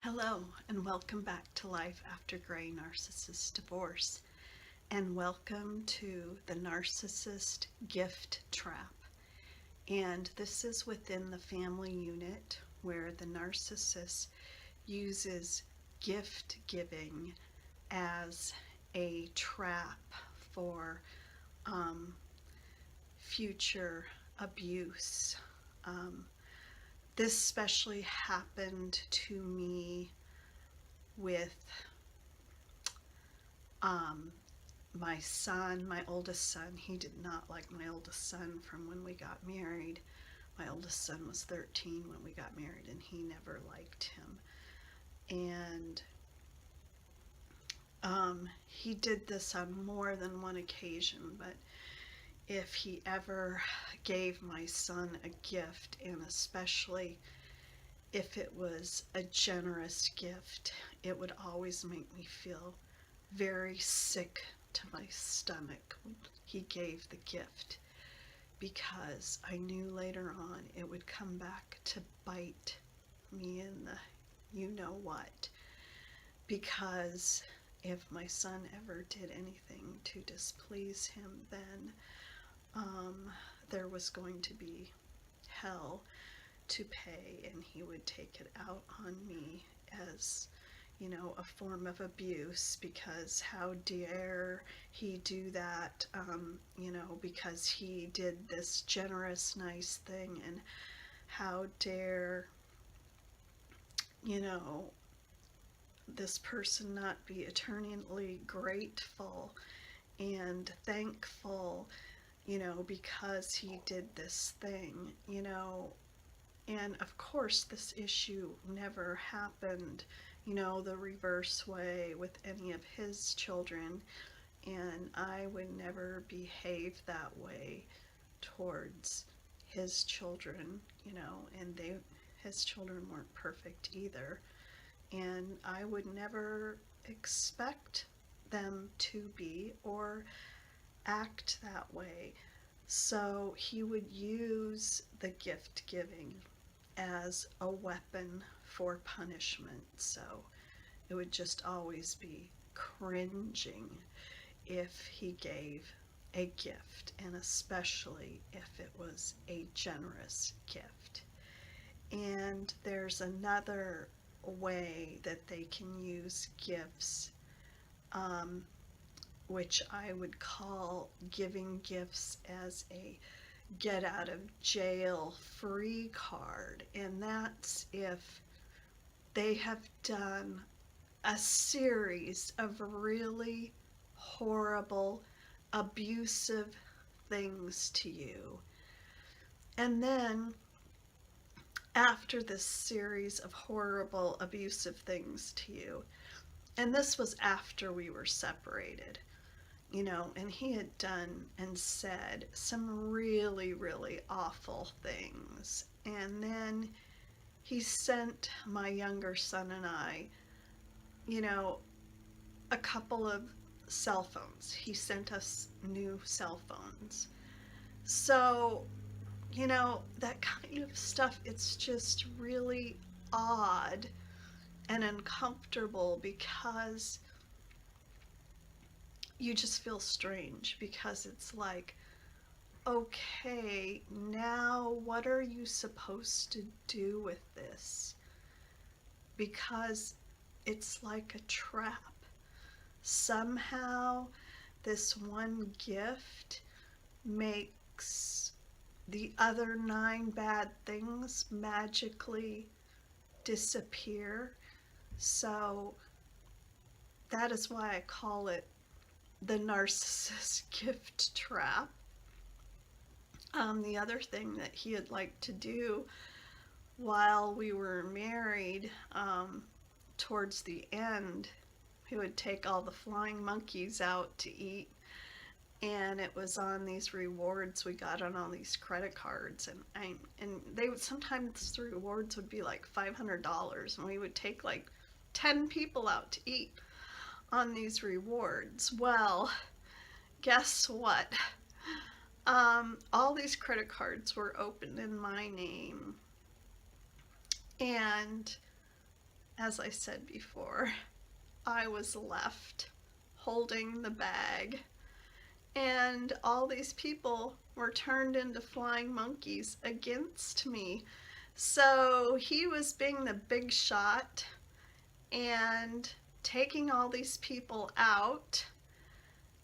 Hello, and welcome back to Life After Gray Narcissist Divorce. And welcome to the Narcissist Gift Trap. And this is within the family unit where the narcissist uses gift giving as a trap for future abuse. Um, this especially happened to me with my son, my oldest son. He did not like my oldest son from when we got married. My oldest son was 13 when we got married, and he never liked him. And he did this on more than one occasion, but if he ever gave my son a gift, and especially if it was a generous gift, it would always make me feel very sick to my stomach when he gave the gift, because I knew later on it would come back to bite me in the you know what. Because if my son ever did anything to displease him, then there was going to be hell to pay, and he would take it out on me as, a form of abuse, because how dare he do that, because he did this generous, nice thing, and how dare, this person not be eternally grateful and thankful, because he did this thing, and of course this issue never happened, the reverse way with any of his children, and I would never behave that way towards his children, and his children weren't perfect either, and I would never expect them to be or act that way. So he would use the gift giving as a weapon for punishment. So it would just always be cringing if he gave a gift, and especially if it was a generous gift. And there's another way that they can use gifts, which I would call giving gifts as a get out of jail free card. And that's if they have done a series of really horrible, abusive things to you. And then after this series of horrible, abusive things to you, and this was after we were separated, and he had done and said some really, really awful things. And then he sent my younger son and I, a couple of cell phones. He sent us new cell phones. So, that kind of stuff, it's just really odd and uncomfortable, because you just feel strange, because it's like, okay, now what are you supposed to do with this? Because it's like a trap. Somehow this one gift makes the other 9 bad things magically disappear. So that is why I call it the narcissist gift trap. The other thing that he had liked to do while we were married, towards the end, he would take all the flying monkeys out to eat, and it was on these rewards we got on all these credit cards, and they would sometimes, the rewards would be like $500, and we would take like 10 people out to eat on these rewards. Well, guess what? All these credit cards were opened in my name, and as I said before, I was left holding the bag, and all these people were turned into flying monkeys against me. So he was being the big shot and taking all these people out,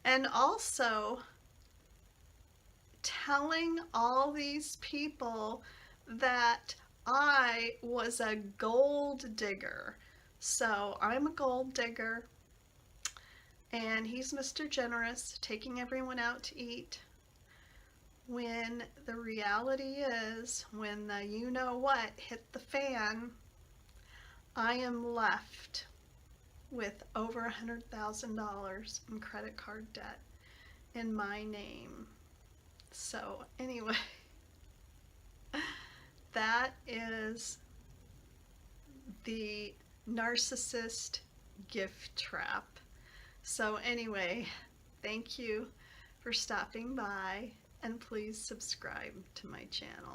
and also telling all these people that I was a gold digger. So I'm a gold digger, and he's Mr. Generous, taking everyone out to eat. When the reality is, when the you know what hit the fan, I am left with over $100,000 in credit card debt in my name. So, anyway, that is the narcissist gift trap. So, anyway, thank you for stopping by, and please subscribe to my channel.